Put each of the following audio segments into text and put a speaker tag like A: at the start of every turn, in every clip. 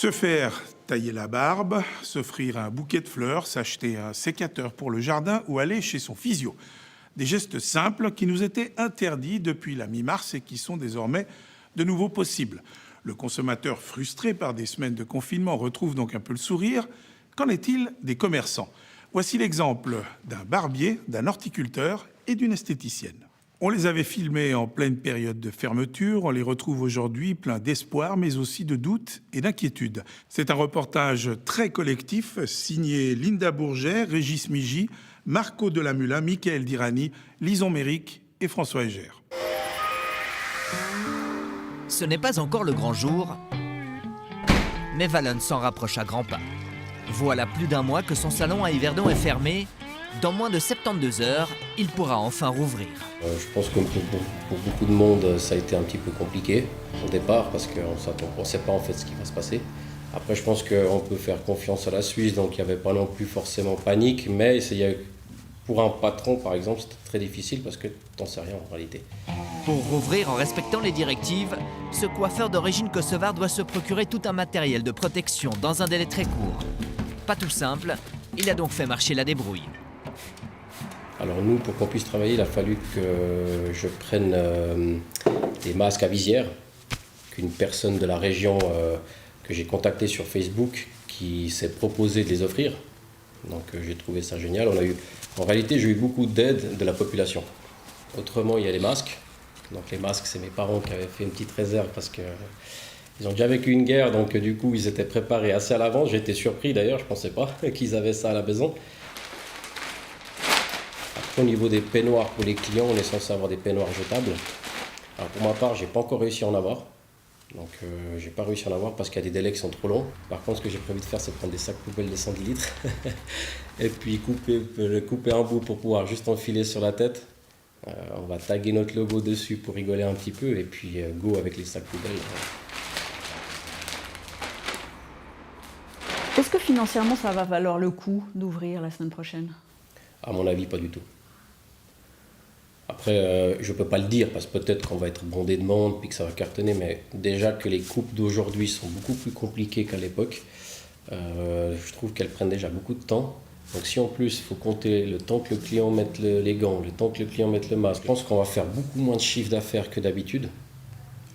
A: Se faire tailler la barbe, s'offrir un bouquet de fleurs, s'acheter un sécateur pour le jardin ou aller chez son physio. Des gestes simples qui nous étaient interdits depuis la mi-mars et qui sont désormais de nouveau possibles. Le consommateur frustré par des semaines de confinement retrouve donc un peu le sourire. Qu'en est-il des commerçants? Voici l'exemple d'un barbier, d'un horticulteur et d'une esthéticienne. On les avait filmés en pleine période de fermeture, on les retrouve aujourd'hui pleins d'espoir, mais aussi de doutes et d'inquiétudes. C'est un reportage très collectif, signé Linda Bourget, Régis Migy, Marco Delamula, Michael Dirani, Lison Méric et François Egère.
B: Ce n'est pas encore le grand jour, mais Valon s'en rapproche à grands pas. Voilà plus d'un mois que son salon à Yverdon est fermé. Dans moins de 72 heures, il pourra enfin rouvrir.
C: Je pense que pour beaucoup de monde, ça a été un petit peu compliqué au départ parce qu'on ne sait pas en fait ce qui va se passer. Après, je pense qu'on peut faire confiance à la Suisse, donc il n'y avait pas non plus forcément panique, mais pour un patron, par exemple, c'était très difficile parce que tu n'en sais rien en réalité.
B: Pour rouvrir en respectant les directives, ce coiffeur d'origine kosovare doit se procurer tout un matériel de protection dans un délai très court. Pas tout simple, il a donc fait marcher la débrouille.
C: Alors nous, pour qu'on puisse travailler, il a fallu que je prenne des masques à visière, qu'une personne de la région que j'ai contactée sur Facebook qui s'est proposé de les offrir. Donc j'ai trouvé ça génial. En réalité, j'ai eu beaucoup d'aide de la population. Autrement, il y a les masques. Donc les masques, c'est mes parents qui avaient fait une petite réserve parce que ils ont déjà vécu une guerre, donc du coup, ils étaient préparés assez à l'avance. J'ai été surpris d'ailleurs, je ne pensais pas qu'ils avaient ça à la maison. Au niveau des peignoirs pour les clients, on est censé avoir des peignoirs jetables. Alors pour ma part, j'ai pas encore réussi à en avoir. Donc j'ai pas réussi à en avoir parce qu'il y a des délais qui sont trop longs. Par contre, ce que j'ai prévu de faire, c'est prendre des sacs poubelles de 110 litres et puis couper un bout pour pouvoir juste enfiler sur la tête. On va taguer notre logo dessus pour rigoler un petit peu et puis go avec les sacs poubelles.
D: Est-ce que financièrement, ça va valoir le coup d'ouvrir la semaine prochaine?
C: À mon avis, pas du tout. Après, je ne peux pas le dire parce que peut-être qu'on va être bondé de monde puis que ça va cartonner, mais déjà que les coupes d'aujourd'hui sont beaucoup plus compliquées qu'à l'époque, je trouve qu'elles prennent déjà beaucoup de temps. Donc si en plus il faut compter le temps que le client mette les gants, le temps que le client mette le masque, je pense qu'on va faire beaucoup moins de chiffre d'affaires que d'habitude,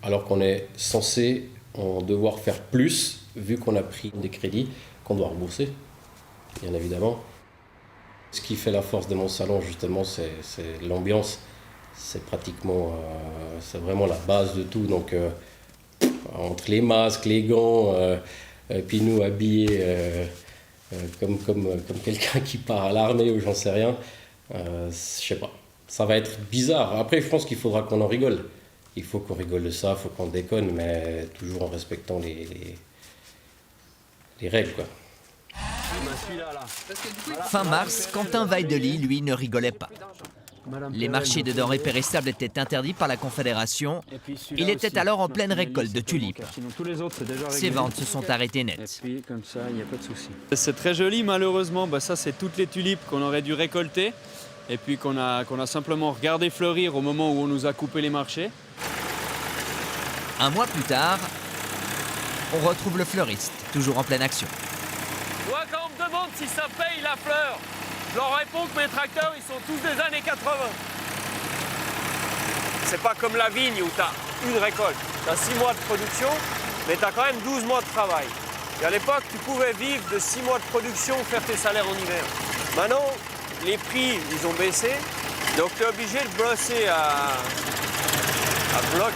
C: alors qu'on est censé en devoir faire plus vu qu'on a pris des crédits qu'on doit rembourser, bien évidemment. Ce qui fait la force de mon salon, justement, c'est l'ambiance. C'est pratiquement, c'est vraiment la base de tout. Donc, entre les masques, les gants, et puis nous habillés comme quelqu'un qui part à l'armée ou j'en sais rien, je sais pas. Ça va être bizarre. Après, je pense qu'il faudra qu'on en rigole. Il faut qu'on rigole de ça, il faut qu'on déconne, mais toujours en respectant les règles, quoi.
B: Fin mars, Quentin Weidely, lui, ne rigolait pas. Les marchés de denrées périssables étaient interdits par la Confédération. Il était alors en pleine récolte de tulipes. Ses ventes se sont arrêtées net.
E: C'est très joli, malheureusement. Ça, c'est toutes les tulipes qu'on aurait dû récolter et puis qu'on a simplement regardé fleurir au moment où on nous a coupé les marchés.
B: Un mois plus tard, on retrouve le fleuriste, toujours en pleine action.
F: Moi, quand on me demande si ça paye la fleur, je leur réponds que mes tracteurs, ils sont tous des années 80. C'est pas comme la vigne où tu as une récolte. Tu as 6 mois de production, mais tu as quand même 12 mois de travail. Et à l'époque, tu pouvais vivre de 6 mois de production, faire tes salaires en hiver. Maintenant, les prix, ils ont baissé, donc tu es obligé de bosser à bloc.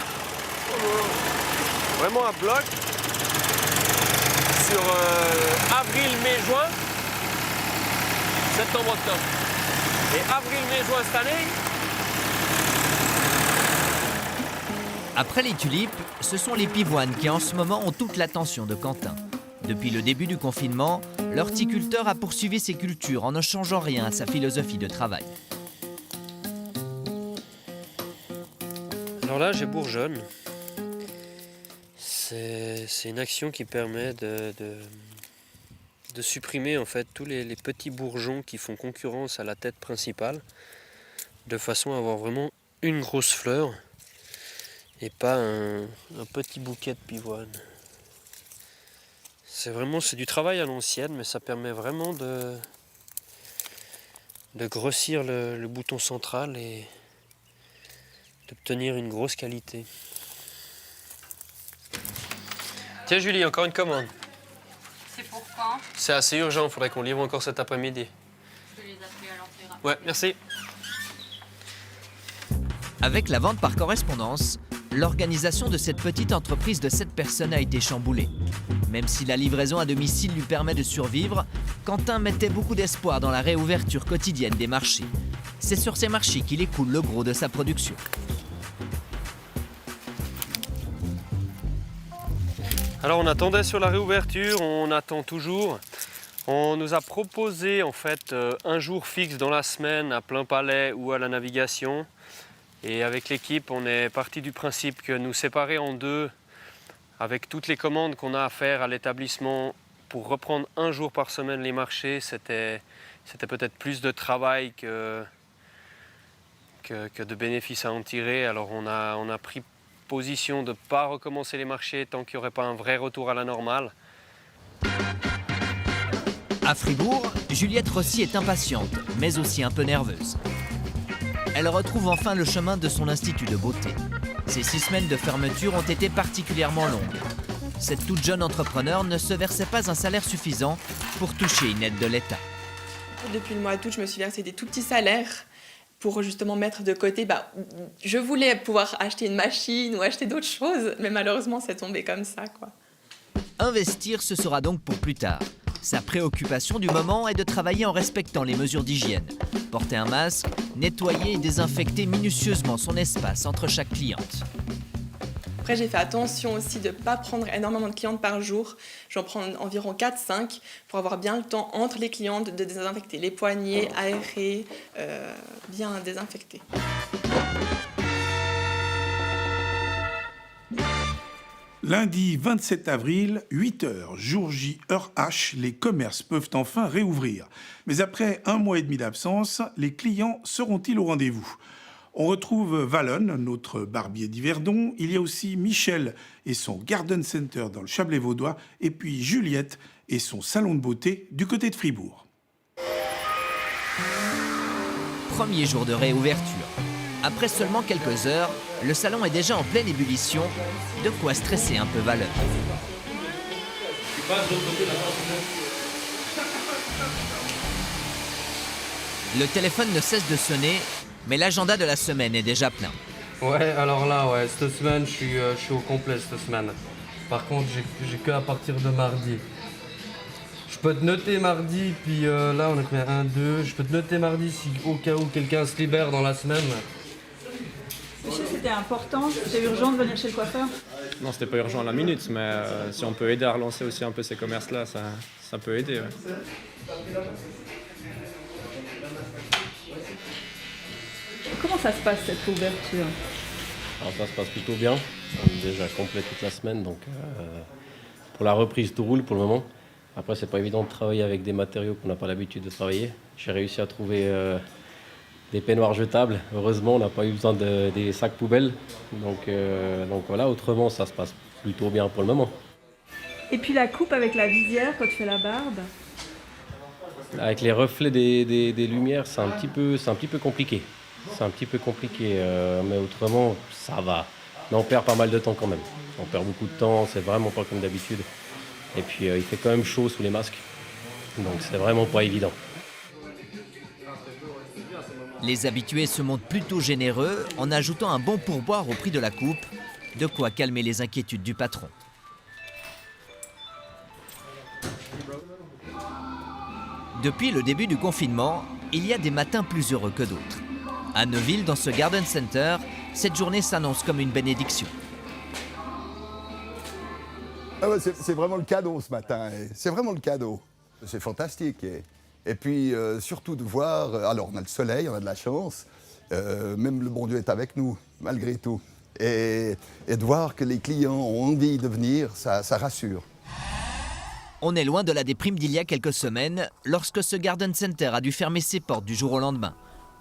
F: Vraiment à bloc. Sur avril, mai, juin, septembre, octobre. Et avril, mai, juin cette année.
B: Après les tulipes, ce sont les pivoines qui en ce moment ont toute l'attention de Quentin. Depuis le début du confinement, l'horticulteur a poursuivi ses cultures en ne changeant rien à sa philosophie de travail.
G: Alors là, j'ai bourgeonne. C'est une action qui permet de supprimer en fait tous les petits bourgeons qui font concurrence à la tête principale, de façon à avoir vraiment une grosse fleur et pas un petit bouquet de pivoine. C'est du travail à l'ancienne, mais ça permet vraiment de grossir le bouton central et d'obtenir une grosse qualité. Tiens Julie, encore une commande.
H: C'est pour quand?
G: C'est assez urgent, il faudrait qu'on livre encore cet après-midi.
H: Je peux les appeler alors c'est rapide.
G: Ouais, merci.
B: Avec la vente par correspondance, l'organisation de cette petite entreprise de 7 personnes a été chamboulée. Même si la livraison à domicile lui permet de survivre, Quentin mettait beaucoup d'espoir dans la réouverture quotidienne des marchés. C'est sur ces marchés qu'il écoule le gros de sa production.
G: Alors on attendait sur la réouverture, on attend toujours. On nous a proposé en fait un jour fixe dans la semaine à Plein Palais ou à la Navigation. Et avec l'équipe, on est parti du principe que nous séparer en deux, avec toutes les commandes qu'on a à faire à l'établissement, pour reprendre un jour par semaine les marchés, c'était peut-être plus de travail que de bénéfices à en tirer. Alors on a pris position de ne pas recommencer les marchés tant qu'il n'y aurait pas un vrai retour à la normale.
B: À Fribourg, Juliette Rossi est impatiente, mais aussi un peu nerveuse. Elle retrouve enfin le chemin de son institut de beauté. Ces 6 semaines de fermeture ont été particulièrement longues. Cette toute jeune entrepreneur ne se versait pas un salaire suffisant pour toucher une aide de l'État.
I: Depuis le mois d'août, je me suis versé des tout petits salaires pour justement mettre de côté. Je voulais pouvoir acheter une machine ou acheter d'autres choses, mais malheureusement, c'est tombé comme ça, quoi.
B: Investir, ce sera donc pour plus tard. Sa préoccupation du moment est de travailler en respectant les mesures d'hygiène. Porter un masque, nettoyer et désinfecter minutieusement son espace entre chaque cliente.
I: Après, j'ai fait attention aussi de ne pas prendre énormément de clientes par jour. J'en prends environ 4-5 pour avoir bien le temps entre les clientes de désinfecter les poignets, aérer, bien désinfecter.
A: Lundi 27 avril, 8h, jour J, heure H, les commerces peuvent enfin réouvrir. Mais après 1 mois et demi d'absence, les clients seront-ils au rendez-vous ? On retrouve Valon, notre barbier d'Yverdon. Il y a aussi Michel et son Garden Center dans le Chablais-Vaudois. Et puis Juliette et son salon de beauté du côté de Fribourg.
B: Premier jour de réouverture. Après seulement quelques heures, le salon est déjà en pleine ébullition. De quoi stresser un peu Valon. Le téléphone ne cesse de sonner, mais l'agenda de la semaine est déjà plein.
J: Ouais, alors là, cette semaine, je suis au complet cette semaine. Par contre, j'ai que à partir de mardi. Je peux te noter mardi, puis là, on est combien 1, 2. Je peux te noter mardi si au cas où quelqu'un se libère dans la semaine.
D: Monsieur, c'était important, c'était urgent de venir chez le coiffeur?
E: Non, c'était pas urgent à la minute, mais si on peut aider à relancer aussi un peu ces commerces-là, ça peut aider. Ouais.
D: Comment ça se passe cette ouverture?
C: Alors ça se passe plutôt bien. On est déjà complet toute la semaine, donc pour la reprise tout roule pour le moment. Après c'est pas évident de travailler avec des matériaux qu'on n'a pas l'habitude de travailler. J'ai réussi à trouver des peignoirs jetables. Heureusement on n'a pas eu besoin des sacs poubelles. Donc voilà, autrement ça se passe plutôt bien pour le moment.
D: Et puis la coupe avec la visière quand tu fais la barbe?
C: Avec les reflets des lumières, c'est un petit peu compliqué. C'est un petit peu compliqué, mais autrement, ça va. Mais on perd pas mal de temps quand même. On perd beaucoup de temps, c'est vraiment pas comme d'habitude. Et puis, il fait quand même chaud sous les masques. Donc, c'est vraiment pas évident.
B: Les habitués se montrent plutôt généreux en ajoutant un bon pourboire au prix de la coupe. De quoi calmer les inquiétudes du patron. Depuis le début du confinement, il y a des matins plus heureux que d'autres. À Neuville, dans ce Garden Center, cette journée s'annonce comme une bénédiction.
K: Ah ouais, c'est vraiment le cadeau ce matin, c'est vraiment le cadeau. C'est fantastique. Et puis surtout de voir, alors on a le soleil, on a de la chance, même le bon Dieu est avec nous, malgré tout. Et de voir que les clients ont envie de venir, ça rassure.
B: On est loin de la déprime d'il y a quelques semaines, lorsque ce Garden Center a dû fermer ses portes du jour au lendemain.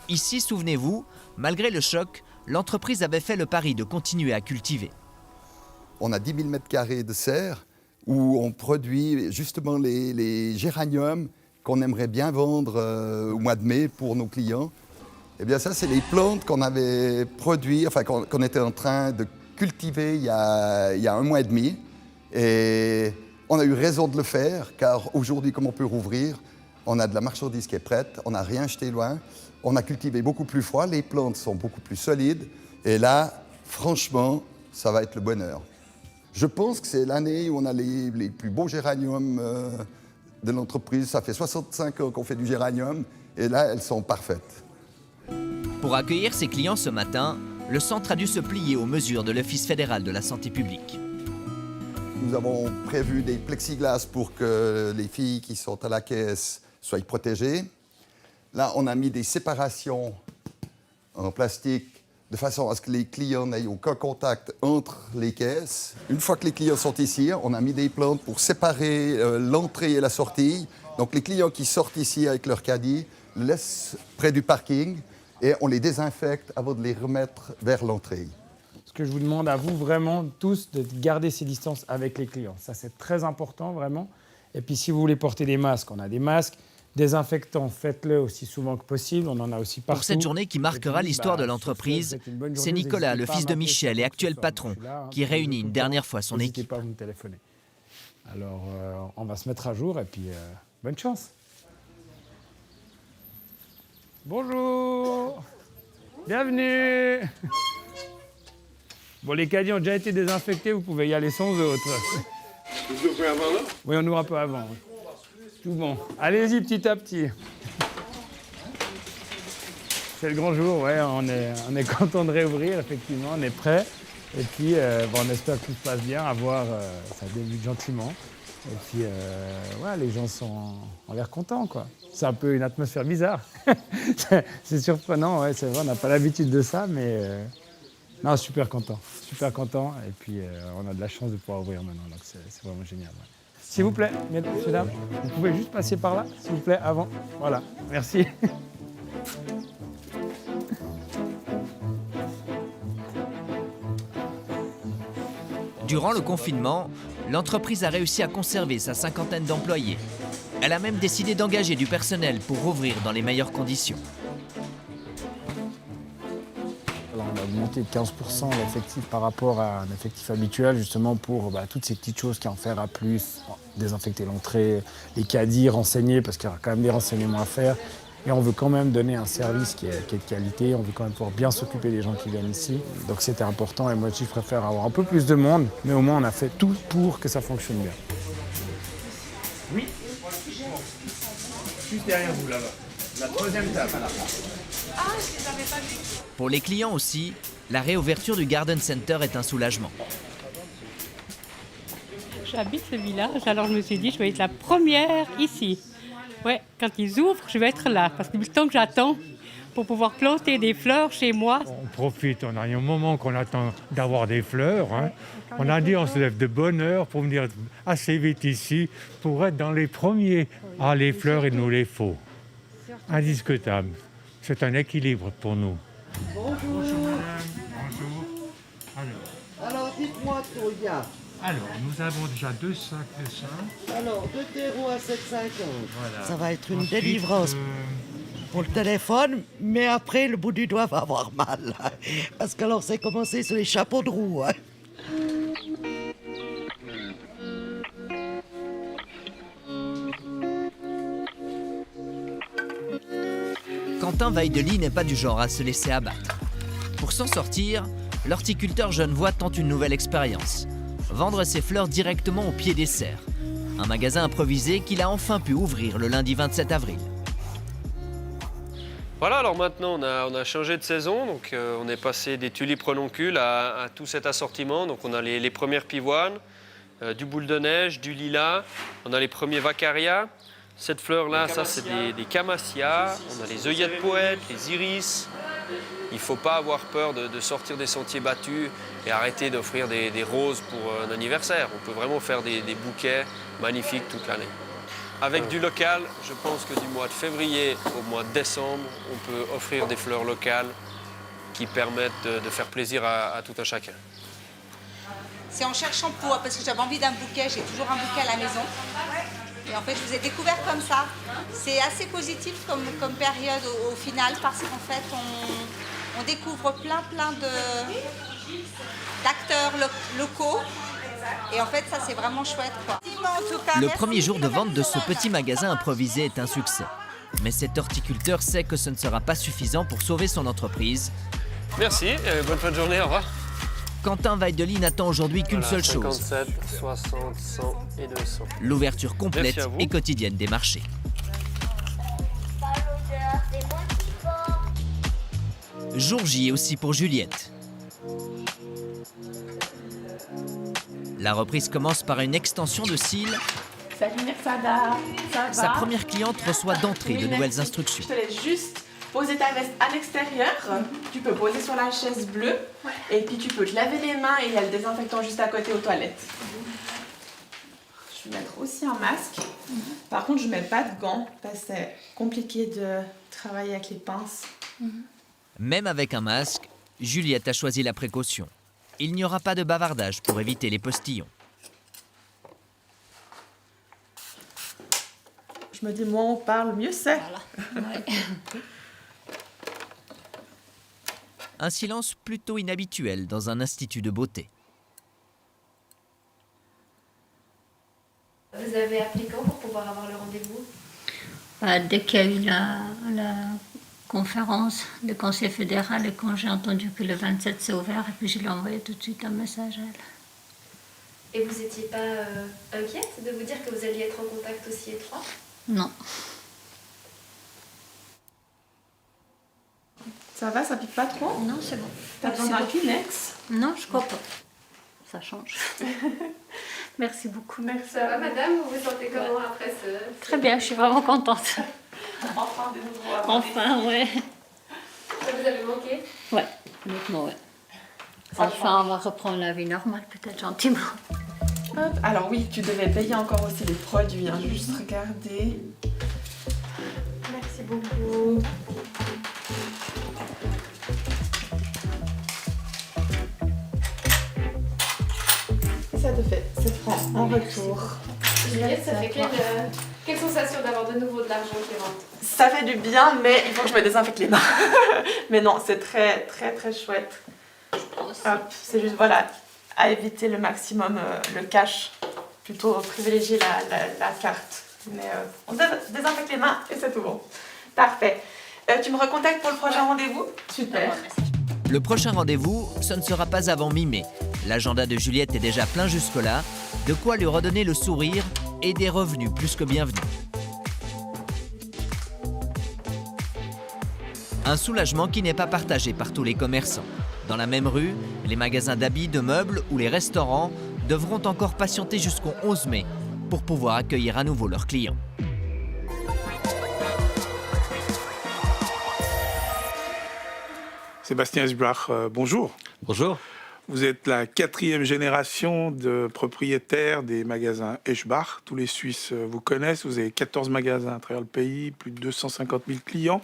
B: Ici, souvenez-vous, malgré le choc, l'entreprise avait fait le pari de continuer à cultiver.
K: On a 10 000 m² de serre où on produit justement les géraniums qu'on aimerait bien vendre au mois de mai pour nos clients. Eh bien ça, c'est les plantes qu'on avait produites, enfin qu'on était en train de cultiver il y a 1 mois et demi. Et on a eu raison de le faire, car aujourd'hui, comme on peut rouvrir, on a de la marchandise qui est prête, on n'a rien jeté loin, on a cultivé beaucoup plus froid, les plantes sont beaucoup plus solides, et là, franchement, ça va être le bonheur. Je pense que c'est l'année où on a les plus beaux géraniums de l'entreprise. Ça fait 65 ans qu'on fait du géranium, et là, elles sont parfaites.
B: Pour accueillir ses clients ce matin, le centre a dû se plier aux mesures de l'Office fédéral de la santé publique.
K: Nous avons prévu des plexiglas pour que les filles qui sont à la caisse soient protégées. Là, on a mis des séparations en plastique de façon à ce que les clients n'aient aucun contact entre les caisses. Une fois que les clients sont ici, on a mis des plantes pour séparer l'entrée et la sortie. Donc les clients qui sortent ici avec leur caddie le laissent près du parking et on les désinfecte avant de les remettre vers l'entrée.
L: Ce que je vous demande à vous vraiment tous de garder ces distances avec les clients. Ça, c'est très important, vraiment. Et puis, si vous voulez porter des masques, on a des masques. Désinfectants, faites-le aussi souvent que possible. On en a aussi partout.
B: Pour cette journée qui marquera l'histoire de l'entreprise, c'est Nicolas, le fils de Michel et actuel patron, qui réunit une dernière fois son équipe.
L: N'hésitez pas à me téléphoner. Alors, on va se mettre à jour et puis bonne chance. Bonjour. Bienvenue. Bon, les caddies ont déjà été désinfectés, vous pouvez y aller sans autres.
F: Vous ouvrez avant là?
L: Oui, on ouvre un peu avant. Oui. Tout bon. Allez-y petit à petit. C'est le grand jour, ouais, on est content de réouvrir, effectivement, on est prêt. Et puis, on espère que tout se passe bien, à voir, ça débute gentiment. Et puis, ouais, les gens ont l'air contents, quoi. C'est un peu une atmosphère bizarre. C'est surprenant, ouais, c'est vrai, on n'a pas l'habitude de ça, mais... Non, super content. Et puis, on a de la chance de pouvoir ouvrir maintenant, donc c'est vraiment génial. Ouais. S'il vous plaît, mesdames, dames, vous pouvez juste passer par là, s'il vous plaît, avant. Voilà, merci.
B: Durant le confinement, l'entreprise a réussi à conserver sa 50aine d'employés. Elle a même décidé d'engager du personnel pour rouvrir dans les meilleures conditions.
L: Alors, on a augmenté de 15% l'effectif par rapport à un effectif habituel, justement pour toutes ces petites choses qui en faire à plus, désinfecter l'entrée, les caddies, renseigner, parce qu'il y aura quand même des renseignements à faire. Et on veut quand même donner un service qui est de qualité, on veut quand même pouvoir bien s'occuper des gens qui viennent ici. Donc c'était important et moi je préfère avoir un peu plus de monde, mais au moins on a fait tout pour que ça fonctionne bien. Oui, juste derrière vous là-bas, la troisième table à la fin.
H: Ah, je l'avais pas vu.
B: Pour les clients aussi, la réouverture du Garden Center est un soulagement.
M: J'habite ce village, alors je me suis dit je vais être la première ici. Ouais, quand ils ouvrent, je vais être là, parce que le temps que j'attends pour pouvoir planter des fleurs chez moi.
N: On profite, on a un moment qu'on attend d'avoir des fleurs. Hein. On a dit on se lève de bonne heure pour venir assez vite ici, pour être dans les premiers. Ah, les fleurs, il nous les faut. Indiscutable. C'est un équilibre pour nous.
O: Bonjour.
N: Bonjour.
O: Alors, dites-moi tout, il y a.
N: Alors, nous avons déjà 2 sacs de ça.
O: Alors, 2 terreaux à 7,50.
N: Voilà.
O: Ça va être une
N: Ensuite,
O: délivrance pour le téléphone, mais après, le bout du doigt va avoir mal. Parce que alors, c'est commencé sur les chapeaux de roue. Hein.
B: Quentin Weidely n'est pas du genre à se laisser abattre. Pour s'en sortir, l'horticulteur genevois tente une nouvelle expérience. Vendre ses fleurs directement au pied des serres. Un magasin improvisé qu'il a enfin pu ouvrir le lundi 27 avril.
G: Voilà, alors maintenant on a changé de saison, donc on est passé des tulipes renoncules à tout cet assortiment. Donc on a les premières pivoines, du boule de neige, du lilas, on a les premiers vacarias. Cette fleur-là, ça c'est des camassias, on a les œillettes poètes, les iris. Il ne faut pas avoir peur de sortir des sentiers battus et arrêter d'offrir des roses pour un anniversaire. On peut vraiment faire des bouquets magnifiques toute l'année. Avec du local, je pense que du mois de février au mois de décembre, on peut offrir des fleurs locales qui permettent de faire plaisir à tout un chacun.
P: C'est en cherchant pour, parce que j'avais envie d'un bouquet, j'ai toujours un bouquet à la maison. Et en fait, je vous ai découvert comme ça. C'est assez positif comme période au final, parce qu'en fait, on découvre plein d'acteurs locaux. Et en fait, ça, c'est vraiment chouette, quoi.
B: Le premier jour de vente de ce petit magasin improvisé est un succès. Mais cet horticulteur sait que ce ne sera pas suffisant pour sauver son entreprise.
G: Merci, bonne fin de journée, au revoir.
B: Quentin Weideli n'attend aujourd'hui qu'une seule chose.
G: 57, 60, 100 et 200.
B: L'ouverture complète
G: Merci à vous.
B: et quotidienne des marchés. Jour J aussi pour Juliette. La reprise commence par une extension de cils.
I: Salut Mersada, ça va?
B: Sa première cliente reçoit d'entrée
I: Oui,
B: de nouvelles
I: merci.
B: instructions.
I: Je te laisse juste poser ta veste à l'extérieur. Tu peux poser sur la chaise bleue. Et puis tu peux te laver les mains et il y a le désinfectant juste à côté aux toilettes. Je vais mettre aussi un masque. Par contre, je ne mets pas de gants parce que c'est compliqué de travailler avec les pinces.
B: Même avec un masque, Juliette a choisi la précaution. Il n'y aura pas de bavardage pour éviter les postillons.
I: Je me dis, moins on parle, mieux c'est.
B: Un silence plutôt inhabituel dans un institut de beauté.
H: Vous avez appelé quand pour pouvoir avoir le rendez-vous?
Q: Dès qu'il y a eu la conférence du Conseil fédéral et quand j'ai entendu que le 27 c'est ouvert, et puis je lui ai envoyé tout de suite un message à elle.
H: Et vous n'étiez pas inquiète de vous dire que vous alliez être en contact aussi étroit?
Q: Non.
I: Ça va, ça pique pas trop?
Q: Non, c'est bon.
I: T'as besoin d'un Kleenex?
Q: Non, je crois pas. Ça change. Merci beaucoup.
H: Merci. Ça va, madame? Vous vous sentez comment après ce...
Q: Très bien, je suis vraiment contente.
I: Enfin, de nouveau.
Q: Enfin, ouais.
H: Ça vous avait manqué?
Q: Ouais, honnêtement, ouais. Enfin, on va reprendre la vie normale, peut-être gentiment.
I: Hop. Alors oui, tu devais payer encore aussi les produits, hein. Juste regarder.
H: Merci beaucoup.
I: Ça te fait 7 francs en retour.
H: Juliette, ça fait quelle sensation d'avoir de nouveau de l'argent qui rentre?
I: Ça fait du bien, mais il faut que je me désinfecte les mains. Mais non, c'est très très très chouette. Hop, c'est juste voilà, à éviter le maximum le cash, plutôt privilégier la carte. Mais on désinfecte les mains et c'est tout bon. Parfait. Tu me recontactes pour le prochain rendez-vous? Super.
B: Le prochain rendez-vous, ce ne sera pas avant mi-mai. L'agenda de Juliette est déjà plein jusque-là, de quoi lui redonner le sourire et des revenus plus que bienvenus. Un soulagement qui n'est pas partagé par tous les commerçants. Dans la même rue, les magasins d'habits, de meubles ou les restaurants devront encore patienter jusqu'au 11 mai pour pouvoir accueillir à nouveau leurs clients.
A: Sébastien Eschbach, bonjour.
R: Bonjour.
A: Vous êtes la 4e génération de propriétaires des magasins Eschbach. Tous les Suisses vous connaissent. Vous avez 14 magasins à travers le pays, plus de 250 000 clients.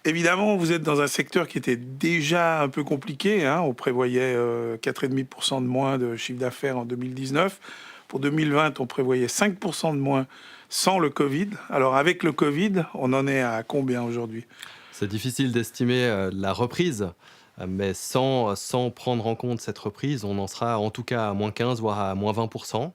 A: Évidemment, vous êtes dans un secteur qui était déjà un peu compliqué, hein. On prévoyait 4,5% de moins de chiffre d'affaires en 2019. Pour 2020, on prévoyait 5% de moins sans le Covid. Alors avec le Covid, on en est à combien aujourd'hui?
R: C'est difficile d'estimer la reprise, mais sans prendre en compte cette reprise, on en sera en tout cas à moins 15, voire à moins 20%.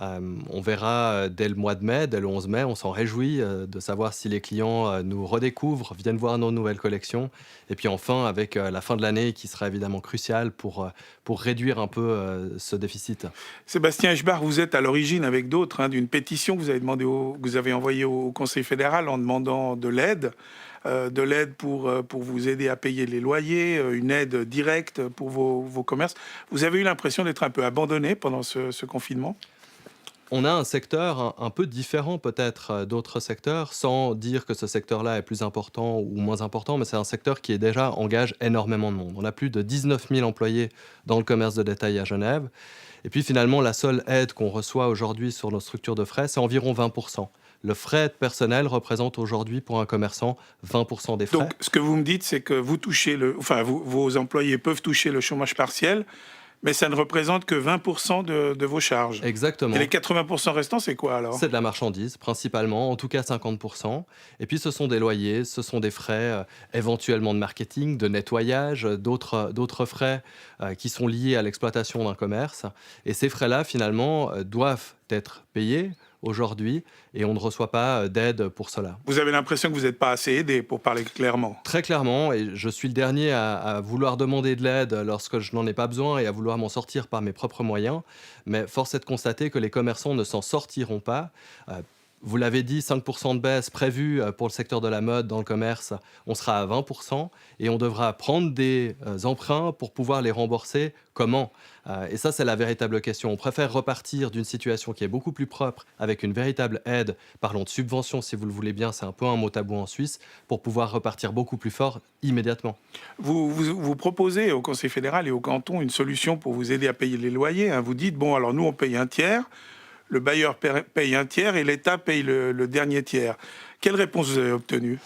R: On verra dès le mois de mai, dès le 11 mai, on s'en réjouit de savoir si les clients nous redécouvrent, viennent voir nos nouvelles collections. Et puis enfin, avec la fin de l'année qui sera évidemment cruciale pour réduire un peu ce déficit.
A: Sébastien Eschbach, vous êtes à l'origine avec d'autres d'une pétition que vous avez envoyée au Conseil fédéral en demandant de l'aide. Pour vous aider à payer les loyers, une aide directe pour vos commerces. Vous avez eu l'impression d'être un peu abandonné pendant ce confinement?
R: On a un secteur un peu différent peut-être d'autres secteurs, sans dire que ce secteur-là est plus important ou moins important, mais c'est un secteur qui déjà engage énormément de monde. On a plus de 19 000 employés dans le commerce de détail à Genève. Et puis finalement, la seule aide qu'on reçoit aujourd'hui sur nos structures de frais, c'est environ 20%. Le frais personnel représente aujourd'hui pour un commerçant 20% des frais.
A: Donc, ce que vous me dites, c'est que vous touchez vos employés peuvent toucher le chômage partiel, Mais ça ne représente que 20% de vos charges.
R: Exactement.
A: Et les 80% restants, c'est quoi alors?
R: C'est de la marchandise, principalement, en tout cas 50%. Et puis ce sont des loyers, ce sont des frais éventuellement de marketing, de nettoyage, d'autres frais qui sont liés à l'exploitation d'un commerce. Et ces frais-là, finalement, doivent être payés aujourd'hui et on ne reçoit pas d'aide pour cela.
A: Vous avez l'impression que vous n'êtes pas assez aidé, pour parler clairement?
R: Très clairement, et je suis le dernier à vouloir demander de l'aide lorsque je n'en ai pas besoin et à vouloir m'en sortir par mes propres moyens, mais force est de constater que les commerçants ne s'en sortiront pas. Vous l'avez dit, 5% de baisse prévue pour le secteur de la mode dans le commerce, on sera à 20% et on devra prendre des emprunts pour pouvoir les rembourser. Comment? Et ça, c'est la véritable question. On préfère repartir d'une situation qui est beaucoup plus propre, avec une véritable aide, parlons de subvention si vous le voulez bien, c'est un peu un mot tabou en Suisse, pour pouvoir repartir beaucoup plus fort immédiatement.
A: Vous proposez au Conseil fédéral et au canton une solution pour vous aider à payer les loyers. Vous dites, bon, alors nous, on paye un tiers, le bailleur paye un tiers et l'État paye le dernier tiers. Quelle réponse vous avez obtenue?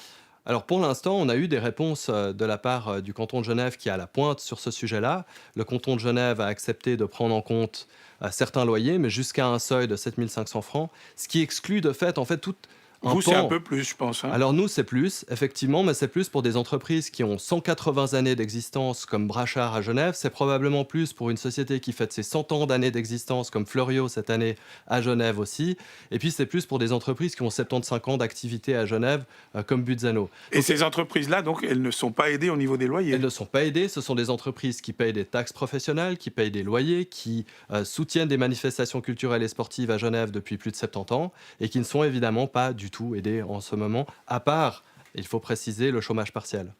R: Alors pour l'instant, on a eu des réponses de la part du canton de Genève qui est à la pointe sur ce sujet-là. Le canton de Genève a accepté de prendre en compte certains loyers, mais jusqu'à un seuil de 7 500 francs, ce qui exclut de fait, tout
A: Vous, c'est un peu plus, je pense.
R: Alors nous, c'est plus, effectivement, mais c'est plus pour des entreprises qui ont 180 années d'existence, comme Brachard à Genève. C'est probablement plus pour une société qui fête ses 100 ans d'années d'existence, comme Fleuriot cette année à Genève aussi. Et puis c'est plus pour des entreprises qui ont 75 ans d'activité à Genève, comme Buzzano.
A: Et ces entreprises-là, donc, elles ne sont pas aidées au niveau des loyers?
R: Elles ne sont pas aidées. Ce sont des entreprises qui payent des taxes professionnelles, qui payent des loyers, qui soutiennent des manifestations culturelles et sportives à Genève depuis plus de 70 ans et qui ne sont évidemment pas du tout aidées en ce moment, à part, il faut préciser, le chômage partiel.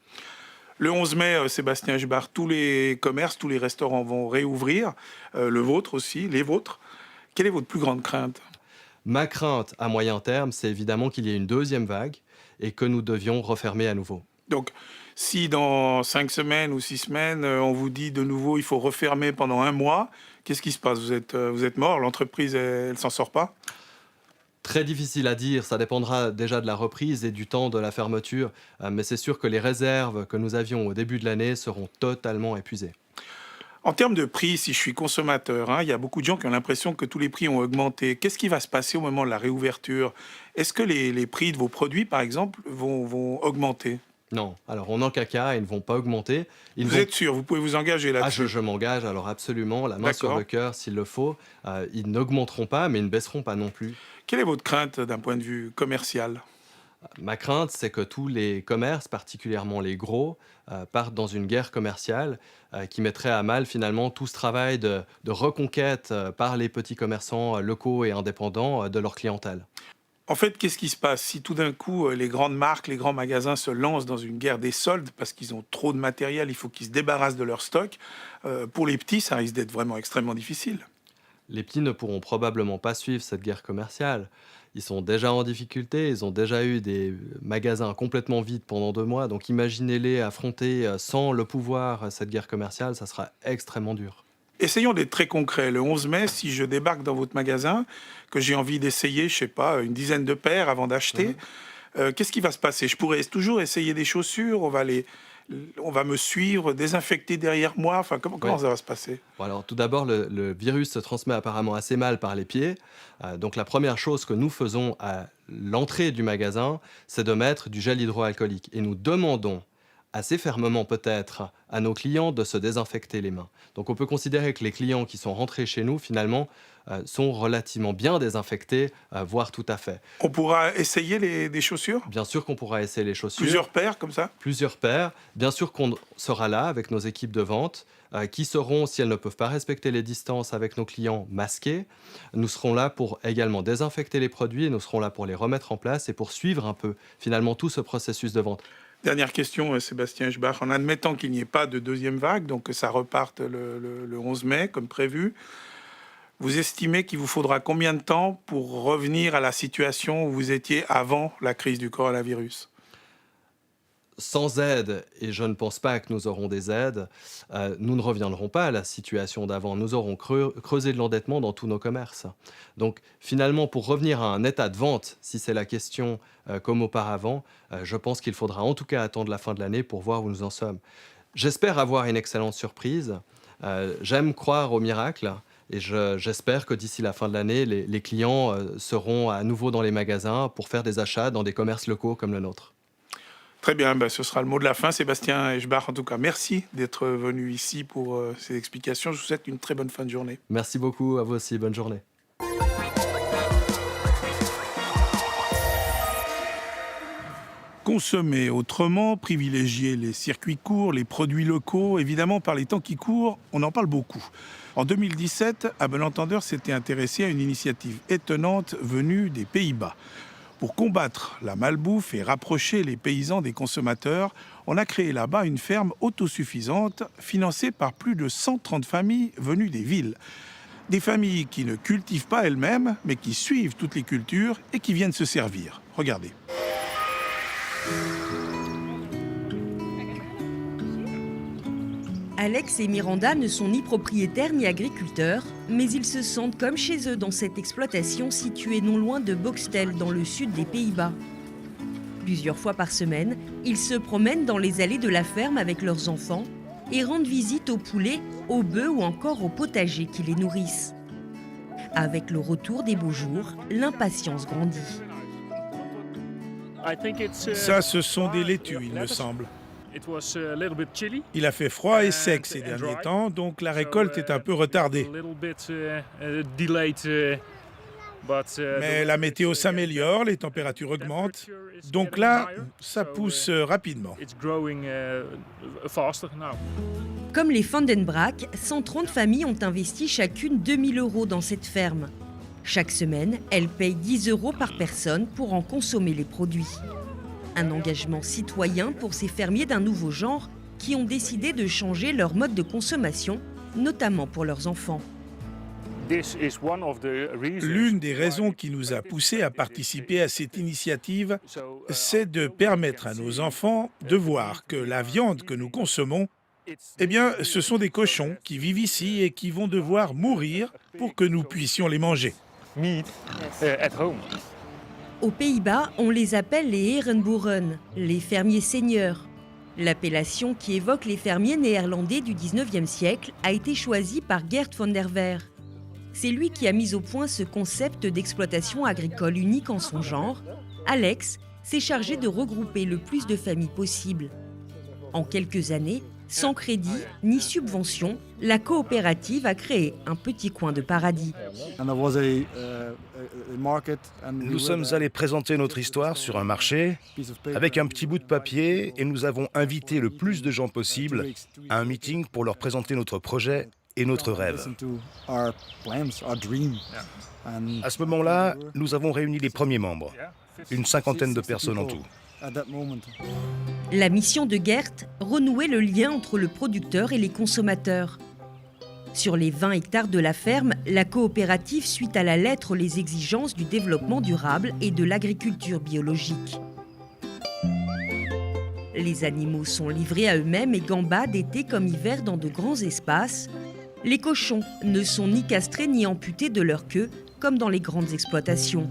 A: Le 11 mai, Sébastien Echbart, tous les commerces, tous les restaurants vont réouvrir, le vôtre aussi, les vôtres. Quelle est votre plus grande crainte?
R: Ma crainte à moyen terme, c'est évidemment qu'il y ait une deuxième vague et que nous devions refermer à nouveau.
A: Donc, si dans 5 semaines ou 6 semaines, on vous dit de nouveau il faut refermer pendant 1 mois, qu'est-ce qui se passe? Vous êtes mort? L'entreprise, elle s'en sort pas?
R: Très difficile à dire, ça dépendra déjà de la reprise et du temps de la fermeture, mais c'est sûr que les réserves que nous avions au début de l'année seront totalement épuisées.
A: En termes de prix, si je suis consommateur, il y a beaucoup de gens qui ont l'impression que tous les prix ont augmenté. Qu'est-ce qui va se passer au moment de la réouverture? Est-ce que les prix de vos produits, par exemple, vont augmenter?
R: Non, alors en caca, ils ne vont pas augmenter.
A: Vous êtes sûr? Vous pouvez vous engager là-dessus?
R: Je m'engage, alors absolument, la main sur le cœur s'il le faut. Ils n'augmenteront pas, mais ils ne baisseront pas non plus.
A: Quelle est votre crainte d'un point de vue commercial?
R: Ma crainte, c'est que tous les commerces, particulièrement les gros, partent dans une guerre commerciale qui mettrait à mal finalement tout ce travail de reconquête par les petits commerçants locaux et indépendants de leur clientèle.
A: En fait, qu'est-ce qui se passe si tout d'un coup, les grandes marques, les grands magasins se lancent dans une guerre des soldes parce qu'ils ont trop de matériel, il faut qu'ils se débarrassent de leur stock? Pour les petits, ça risque d'être vraiment extrêmement difficile.
R: Les petits ne pourront probablement pas suivre cette guerre commerciale. Ils sont déjà en difficulté, ils ont déjà eu des magasins complètement vides pendant 2 mois, donc imaginez-les affronter sans le pouvoir cette guerre commerciale, ça sera extrêmement dur.
A: Essayons d'être très concrets. Le 11 mai, si je débarque dans votre magasin, que j'ai envie d'essayer, je sais pas, une dizaine de paires avant d'acheter, qu'est-ce qui va se passer? Je pourrais toujours essayer des chaussures, on va me suivre, désinfecter derrière moi, enfin, comment ça va se passer?
R: Bon, alors, tout d'abord, le virus se transmet apparemment assez mal par les pieds. Donc la première chose que nous faisons à l'entrée du magasin, c'est de mettre du gel hydroalcoolique. Et nous demandons assez fermement peut-être à nos clients de se désinfecter les mains. Donc on peut considérer que les clients qui sont rentrés chez nous, finalement, sont relativement bien désinfectés, voire tout à fait.
A: On pourra essayer des chaussures?
R: Bien sûr qu'on pourra essayer les chaussures.
A: Plusieurs paires comme ça?
R: Plusieurs paires. Bien sûr qu'on sera là avec nos équipes de vente, qui seront, si elles ne peuvent pas respecter les distances avec nos clients, masquées. Nous serons là pour également désinfecter les produits et nous serons là pour les remettre en place et pour suivre un peu, finalement, tout ce processus de vente.
A: Dernière question, Sébastien Echbart. En admettant qu'il n'y ait pas de deuxième vague, donc que ça reparte le 11 mai, comme prévu, vous estimez qu'il vous faudra combien de temps pour revenir à la situation où vous étiez avant la crise du coronavirus?
R: Sans aide, et je ne pense pas que nous aurons des aides, nous ne reviendrons pas à la situation d'avant. Nous aurons creusé de l'endettement dans tous nos commerces. Donc finalement, pour revenir à un état de vente, si c'est la question comme auparavant, je pense qu'il faudra en tout cas attendre la fin de l'année pour voir où nous en sommes. J'espère avoir une excellente surprise. J'aime croire au miracle et j'espère que d'ici la fin de l'année, les clients seront à nouveau dans les magasins pour faire des achats dans des commerces locaux comme le nôtre.
A: Très bien, ce sera le mot de la fin. Sébastien Eschbach, en tout cas, merci d'être venu ici pour ces explications. Je vous souhaite une très bonne fin de journée.
R: Merci beaucoup, à vous aussi, bonne journée.
A: Consommer autrement, privilégier les circuits courts, les produits locaux, évidemment, par les temps qui courent, on en parle beaucoup. En 2017, à bon entendeur s'était intéressé à une initiative étonnante venue des Pays-Bas. Pour combattre la malbouffe et rapprocher les paysans des consommateurs, on a créé là-bas une ferme autosuffisante financée par plus de 130 familles venues des villes. Des familles qui ne cultivent pas elles-mêmes, mais qui suivent toutes les cultures et qui viennent se servir. Regardez.
S: Alex et Miranda ne sont ni propriétaires ni agriculteurs, mais ils se sentent comme chez eux dans cette exploitation située non loin de Boxtel, dans le sud des Pays-Bas. Plusieurs fois par semaine, ils se promènent dans les allées de la ferme avec leurs enfants et rendent visite aux poulets, aux bœufs ou encore aux potagers qui les nourrissent. Avec le retour des beaux jours, l'impatience grandit.
A: Ça, ce sont des laitues, il me semble. Il a fait froid et sec ces derniers temps, donc la récolte est un peu retardée. Mais la météo s'améliore, les températures augmentent, donc là, ça pousse rapidement.
S: Comme les Van den Braak, 130 familles ont investi chacune 2 000 € dans cette ferme. Chaque semaine, elles payent 10 € par personne pour en consommer les produits. Un engagement citoyen pour ces fermiers d'un nouveau genre qui ont décidé de changer leur mode de consommation, notamment pour leurs enfants.
A: L'une des raisons qui nous a poussés à participer à cette initiative, c'est de permettre à nos enfants de voir que la viande que nous consommons, ce sont des cochons qui vivent ici et qui vont devoir mourir pour que nous puissions les manger.
S: Aux Pays-Bas, on les appelle les Herenboeren, les fermiers seigneurs. L'appellation qui évoque les fermiers néerlandais du 19e siècle a été choisie par Gert van der Veer. C'est lui qui a mis au point ce concept d'exploitation agricole unique en son genre. Alex s'est chargé de regrouper le plus de familles possible. En quelques années, sans crédit ni subvention, la coopérative a créé un petit coin de paradis.
T: Nous sommes allés présenter notre histoire sur un marché avec un petit bout de papier et nous avons invité le plus de gens possible à un meeting pour leur présenter notre projet et notre rêve. À ce moment-là, nous avons réuni les premiers membres, une cinquantaine de personnes en tout.
S: La mission de Gert, renouer le lien entre le producteur et les consommateurs. Sur les 20 hectares de la ferme, la coopérative suit à la lettre les exigences du développement durable et de l'agriculture biologique. Les animaux sont livrés à eux-mêmes et gambadent été comme hiver dans de grands espaces. Les cochons ne sont ni castrés ni amputés de leur queue, comme dans les grandes exploitations.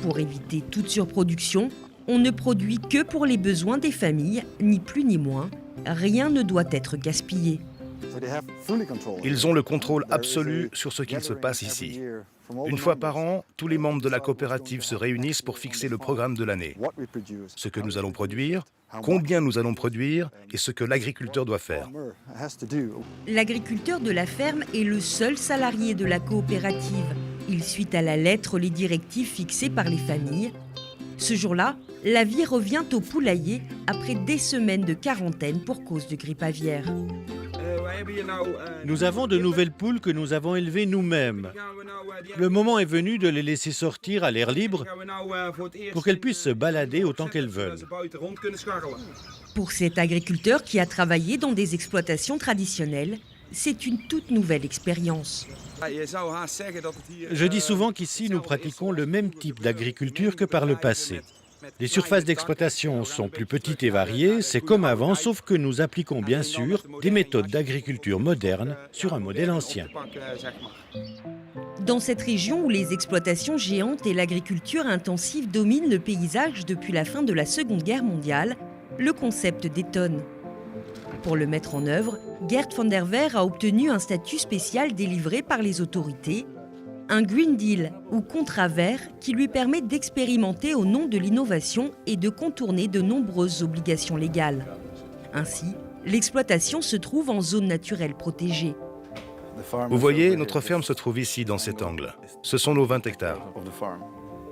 S: Pour éviter toute surproduction, on ne produit que pour les besoins des familles, ni plus ni moins. Rien ne doit être gaspillé.
T: Ils ont le contrôle absolu sur ce qu'il se passe ici. Une fois par an, tous les membres de la coopérative se réunissent pour fixer le programme de l'année. Ce que nous allons produire, combien nous allons produire et ce que l'agriculteur doit faire.
S: L'agriculteur de la ferme est le seul salarié de la coopérative. Il suit à la lettre les directives fixées par les familles. Ce jour-là, la vie revient au poulailler après des semaines de quarantaine pour cause de grippe aviaire.
U: Nous avons de nouvelles poules que nous avons élevées nous-mêmes. Le moment est venu de les laisser sortir à l'air libre pour qu'elles puissent se balader autant qu'elles veulent.
S: Pour cet agriculteur qui a travaillé dans des exploitations traditionnelles, c'est une toute nouvelle expérience.
U: Je dis souvent qu'ici, nous pratiquons le même type d'agriculture que par le passé. Les surfaces d'exploitation sont plus petites et variées, c'est comme avant, sauf que nous appliquons bien sûr des méthodes d'agriculture modernes sur un modèle ancien.
S: Dans cette région où les exploitations géantes et l'agriculture intensive dominent le paysage depuis la fin de la Seconde Guerre mondiale, le concept détonne. Pour le mettre en œuvre, Geert van der Veer a obtenu un statut spécial délivré par les autorités, un Green Deal ou contrat vert qui lui permet d'expérimenter au nom de l'innovation et de contourner de nombreuses obligations légales. Ainsi, l'exploitation se trouve en zone naturelle protégée.
T: Vous voyez, notre ferme se trouve ici, dans cet angle. Ce sont nos 20 hectares.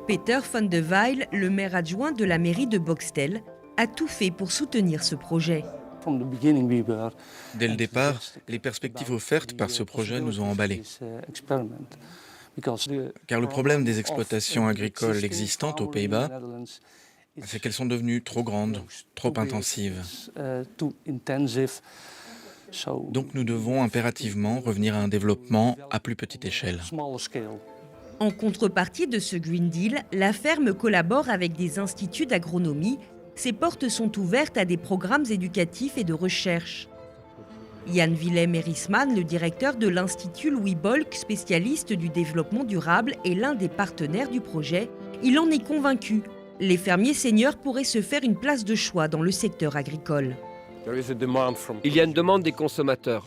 S: Peter van de Weil, le maire adjoint de la mairie de Boxtel, a tout fait pour soutenir ce projet.
J: Dès le départ, les perspectives offertes par ce projet nous ont emballés. Car le problème des exploitations agricoles existantes aux Pays-Bas, c'est qu'elles sont devenues trop grandes, trop intensives. Donc nous devons impérativement revenir à un développement à plus petite échelle.
S: En contrepartie de ce Green Deal, la ferme collabore avec des instituts d'agronomie. Ses portes sont ouvertes à des programmes éducatifs et de recherche. Jan Willem Erisman, le directeur de l'Institut Louis Bolk, spécialiste du développement durable, est l'un des partenaires du projet. Il en est convaincu. Les fermiers seniors pourraient se faire une place de choix dans le secteur agricole.
F: Il y a une demande des consommateurs.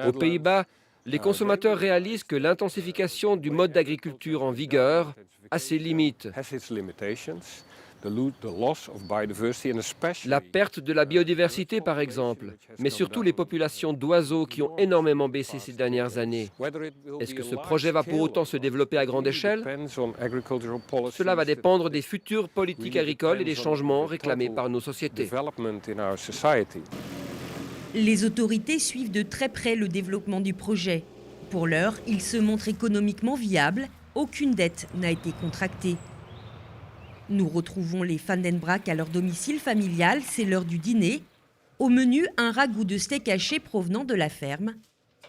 F: Aux Pays-Bas, les consommateurs réalisent que l'intensification du mode d'agriculture en vigueur a ses limites. La perte de la biodiversité, par exemple, mais surtout les populations d'oiseaux qui ont énormément baissé ces dernières années. Est-ce que ce projet va pour autant se développer à grande échelle? Cela va dépendre des futures politiques agricoles et des changements réclamés par nos sociétés.
S: Les autorités suivent de très près le développement du projet. Pour l'heure, il se montre économiquement viable. Aucune dette n'a été contractée. Nous retrouvons les Van den Braak à leur domicile familial, c'est l'heure du dîner. Au menu, un ragoût de steak haché provenant de la ferme.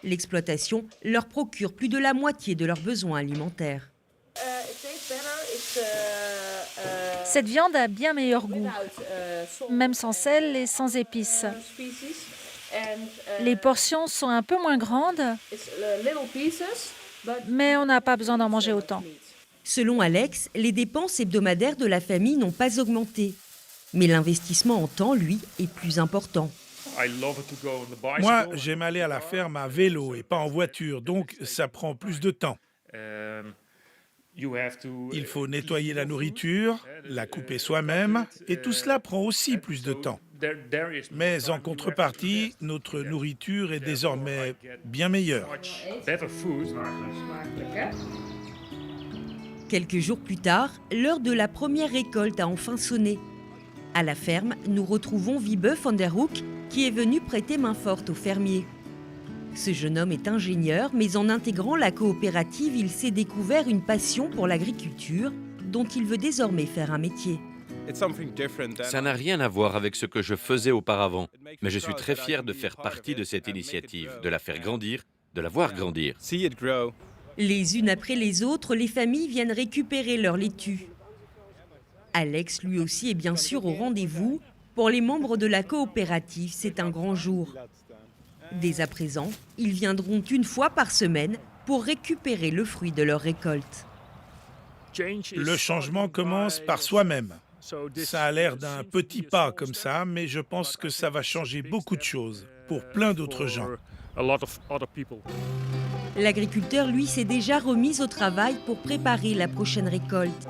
S: L'exploitation leur procure plus de la moitié de leurs besoins alimentaires.
V: Cette viande a bien meilleur goût, même sans sel et sans épices. Les portions sont un peu moins grandes, mais on n'a pas besoin d'en manger autant.
S: Selon Alex, les dépenses hebdomadaires de la famille n'ont pas augmenté. Mais l'investissement en temps, lui, est plus important.
A: Moi, j'aime aller à la ferme à vélo et pas en voiture, donc ça prend plus de temps. Il faut nettoyer la nourriture, la couper soi-même, et tout cela prend aussi plus de temps. Mais en contrepartie, notre nourriture est désormais bien meilleure.
S: Quelques jours plus tard, l'heure de la première récolte a enfin sonné. À la ferme, nous retrouvons Wiebe van der Hoek, qui est venu prêter main forte aux fermiers. Ce jeune homme est ingénieur, mais en intégrant la coopérative, il s'est découvert une passion pour l'agriculture, dont il veut désormais faire un métier.
W: Ça n'a rien à voir avec ce que je faisais auparavant, mais je suis très fier de faire partie de cette initiative, de la faire grandir, de la voir grandir.
S: Les unes après les autres, les familles viennent récupérer leur laitue. Alex, lui aussi, est bien sûr au rendez-vous. Pour les membres de la coopérative, c'est un grand jour. Dès à présent, ils viendront une fois par semaine pour récupérer le fruit de leur récolte.
A: Le changement commence par soi-même. Ça a l'air d'un petit pas comme ça, mais je pense que ça va changer beaucoup de choses pour plein d'autres gens.
S: L'agriculteur, lui, s'est déjà remis au travail pour préparer la prochaine récolte.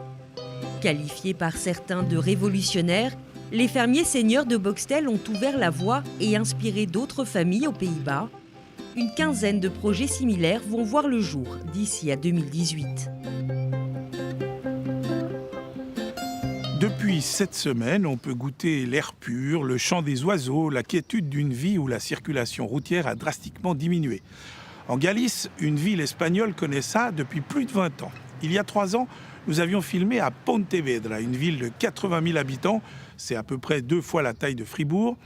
S: Qualifiés par certains de révolutionnaires, les fermiers seniors de Boxtel ont ouvert la voie et inspiré d'autres familles aux Pays-Bas. Une quinzaine de projets similaires vont voir le jour d'ici à 2018.
A: Depuis cette semaine, on peut goûter l'air pur, le chant des oiseaux, la quiétude d'une vie où la circulation routière a drastiquement diminué. En Galice, une ville espagnole connaît ça depuis plus de 20 ans. Il y a 3 ans, nous avions filmé à Pontevedra, une ville de 80 000 habitants. C'est à peu près 2 fois la taille de Fribourg.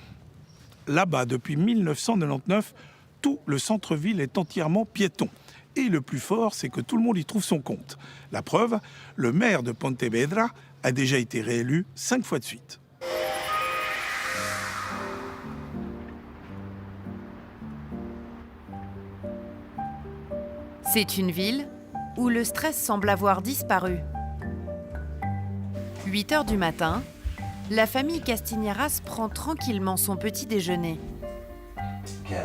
A: Là-bas, depuis 1999, tout le centre-ville est entièrement piéton. Et le plus fort, c'est que tout le monde y trouve son compte. La preuve, le maire de Pontevedra a déjà été réélu 5 fois de suite.
X: C'est une ville où le stress semble avoir disparu. 8 heures du matin, la famille Castiñaras prend tranquillement son petit déjeuner.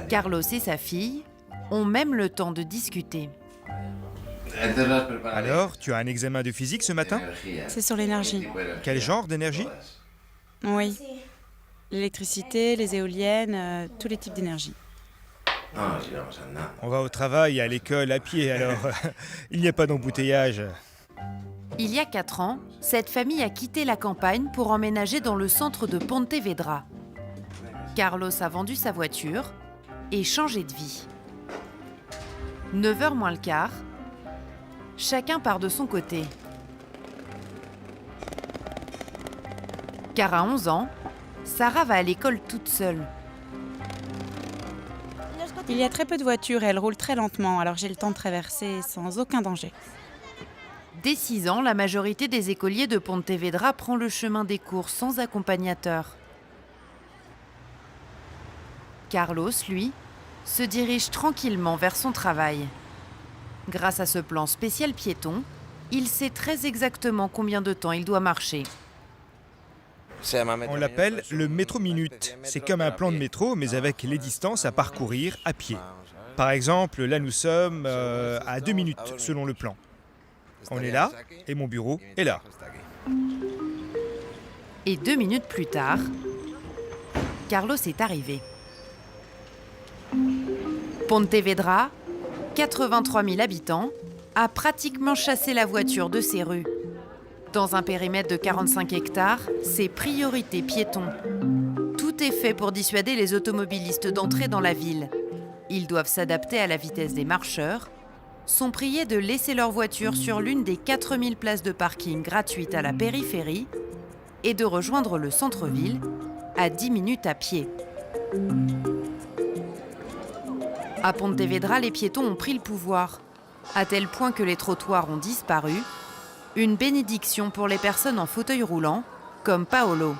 X: Carlos et sa fille ont même le temps de discuter.
C: Alors, tu as un examen de physique ce matin?
D: C'est sur l'énergie.
C: Quel genre d'énergie?
D: Oui. L'électricité, les éoliennes, tous les types d'énergie.
C: On va au travail et à l'école à pied, alors il n'y a pas d'embouteillage.
X: Il y a 4 ans, cette famille a quitté la campagne pour emménager dans le centre de Pontevedra. Carlos a vendu sa voiture et changé de vie. 9h moins le quart, chacun part de son côté. Car à 11 ans, Sarah va à l'école toute seule.
D: Il y a très peu de voitures et elles roulent très lentement, alors j'ai le temps de traverser sans aucun danger.
X: Dès 6 ans, la majorité des écoliers de Pontevedra prend le chemin des cours sans accompagnateur. Carlos, lui, se dirige tranquillement vers son travail. Grâce à ce plan spécial piéton, il sait très exactement combien de temps il doit marcher.
C: On l'appelle le métro minute. C'est comme un plan de métro, mais avec les distances à parcourir à pied. Par exemple, là nous sommes à 2 minutes selon le plan. On est là et mon bureau est là.
X: Et 2 minutes plus tard, Carlos est arrivé. Pontevedra, 83 000 habitants, a pratiquement chassé la voiture de ses rues. Dans un périmètre de 45 hectares, c'est priorité piéton. Tout est fait pour dissuader les automobilistes d'entrer dans la ville. Ils doivent s'adapter à la vitesse des marcheurs, sont priés de laisser leur voiture sur l'une des 4000 places de parking gratuites à la périphérie et de rejoindre le centre-ville à 10 minutes à pied. À Pontevedra, les piétons ont pris le pouvoir, à tel point que les trottoirs ont disparu. Une bénédiction pour les personnes en fauteuil roulant, comme Paolo.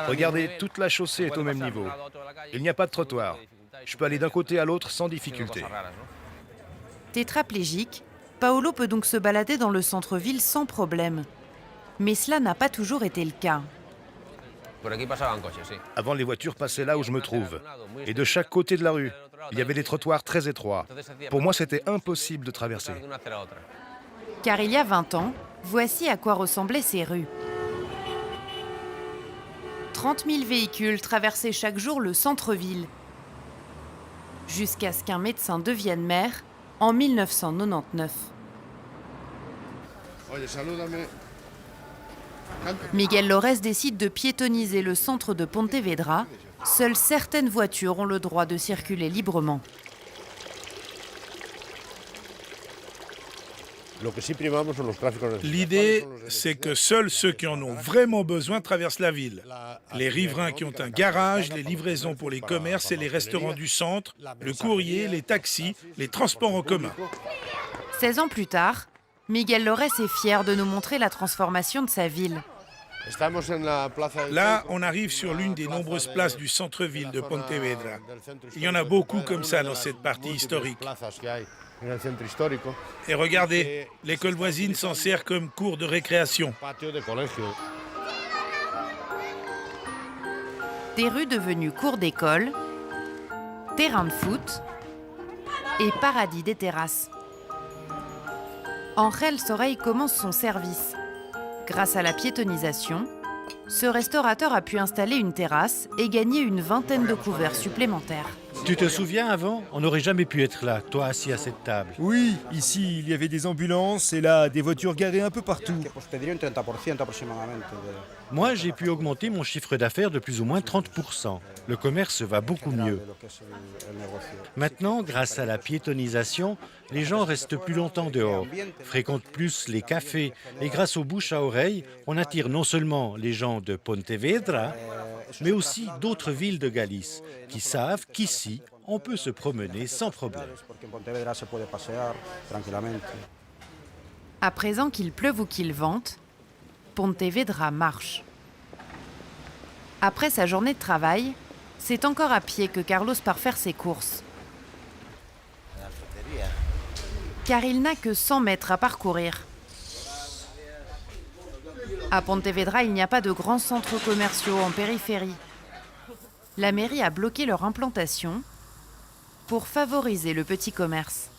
T: Regardez, toute la chaussée est au même niveau. Il n'y a pas de trottoir. Je peux aller d'un côté à l'autre sans difficulté.
X: Tétraplégique, Paolo peut donc se balader dans le centre-ville sans problème. Mais cela n'a pas toujours été le cas.
T: Avant, les voitures passaient là où je me trouve. Et de chaque côté de la rue, il y avait des trottoirs très étroits. Pour moi, c'était impossible de traverser.
X: Car il y a 20 ans, voici à quoi ressemblaient ces rues. 30 000 véhicules traversaient chaque jour le centre-ville. Jusqu'à ce qu'un médecin devienne maire en 1999. Miguel Lores décide de piétoniser le centre de Pontevedra. Seules certaines voitures ont le droit de circuler librement.
A: L'idée, c'est que seuls ceux qui en ont vraiment besoin traversent la ville. Les riverains qui ont un garage, les livraisons pour les commerces et les restaurants du centre, le courrier, les taxis, les transports en commun.
X: 16 ans plus tard, Miguel Lores est fier de nous montrer la transformation de sa ville.
A: Là, on arrive sur l'une des nombreuses places du centre-ville de Pontevedra. Il y en a beaucoup comme ça dans cette partie historique. Et regardez, l'école voisine s'en sert comme cours de récréation.
X: Des rues devenues cours d'école, terrain de foot et paradis des terrasses. Angel Soreille commence son service. Grâce à la piétonisation, ce restaurateur a pu installer une terrasse et gagner une vingtaine de couverts supplémentaires.
U: Tu te souviens avant? On n'aurait jamais pu être là, toi assis à cette table.
C: Oui, ici il y avait des ambulances et là des voitures garées un peu partout.
U: Moi, j'ai pu augmenter mon chiffre d'affaires de plus ou moins 30%. Le commerce va beaucoup mieux. Maintenant, grâce à la piétonisation, les gens restent plus longtemps dehors, fréquentent plus les cafés et grâce aux bouches à oreille, on attire non seulement les gens de Pontevedra, mais aussi d'autres villes de Galice qui savent qu'ici, on peut se promener sans problème.
X: À présent qu'il pleuve ou qu'il vente, Pontevedra marche. Après sa journée de travail, c'est encore à pied que Carlos part faire ses courses. Car il n'a que 100 mètres à parcourir. À Pontevedra, il n'y a pas de grands centres commerciaux en périphérie. La mairie a bloqué leur implantation pour favoriser le petit commerce.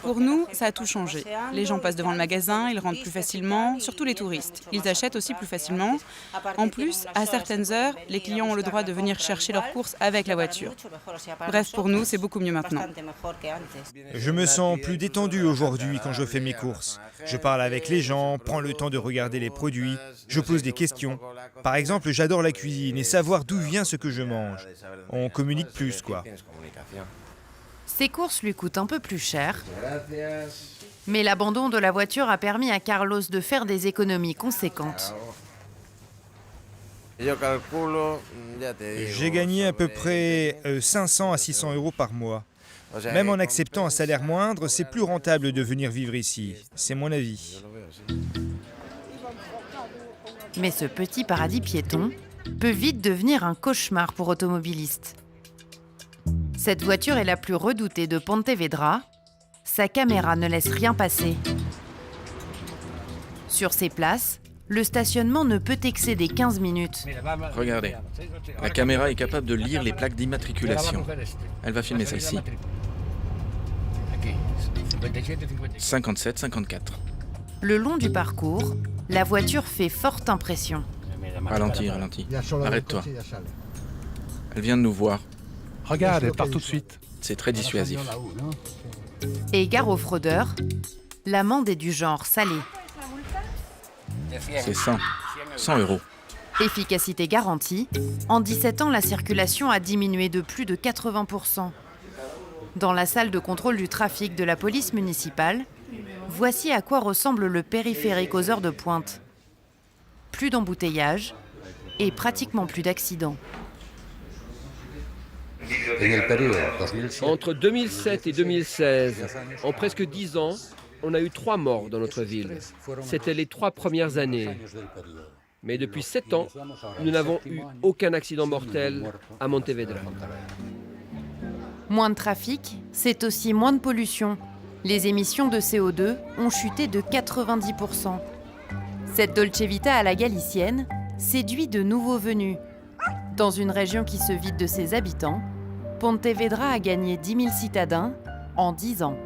D: Pour nous, ça a tout changé. Les gens passent devant le magasin, ils rentrent plus facilement, surtout les touristes. Ils achètent aussi plus facilement. En plus, à certaines heures, les clients ont le droit de venir chercher leurs courses avec la voiture. Bref, pour nous, c'est beaucoup mieux maintenant.
C: Je me sens plus détendu aujourd'hui quand je fais mes courses. Je parle avec les gens, prends le temps de regarder les produits, je pose des questions. Par exemple, j'adore la cuisine et savoir d'où vient ce que je mange. On communique plus, quoi.
X: Ces courses lui coûtent un peu plus cher, mais l'abandon de la voiture a permis à Carlos de faire des économies conséquentes.
C: J'ai gagné à peu près 500 à 600 euros par mois. Même en acceptant un salaire moindre, c'est plus rentable de venir vivre ici. C'est mon avis.
X: Mais ce petit paradis piéton peut vite devenir un cauchemar pour automobilistes. Cette voiture est la plus redoutée de Pontevedra. Sa caméra ne laisse rien passer. Sur ces places, le stationnement ne peut excéder 15 minutes.
J: Regardez, la caméra est capable de lire les plaques d'immatriculation. Elle va filmer celle-ci. 57-54.
X: Le long du parcours, la voiture fait forte impression.
J: Ralentis. Arrête-toi. Elle vient de nous voir.
E: Regarde, elle part tout de suite.
J: C'est très dissuasif.
X: Et gare aux fraudeurs, l'amende est du genre salé.
J: C'est 100 euros.
X: Efficacité garantie, en 17 ans, la circulation a diminué de plus de 80%. Dans la salle de contrôle du trafic de la police municipale, voici à quoi ressemble le périphérique aux heures de pointe. Plus d'embouteillages et pratiquement plus d'accidents.
F: Entre 2007 et 2016, en presque 10 ans, on a eu 3 morts dans notre ville. C'était les 3 premières années. Mais depuis 7 ans, nous n'avons eu aucun accident mortel à Pontevedra.
X: Moins de trafic, c'est aussi moins de pollution. Les émissions de CO2 ont chuté de 90%. Cette Dolce Vita à la galicienne séduit de nouveaux venus. Dans une région qui se vide de ses habitants, Pontevedra a gagné 10 000 citadins en 10 ans.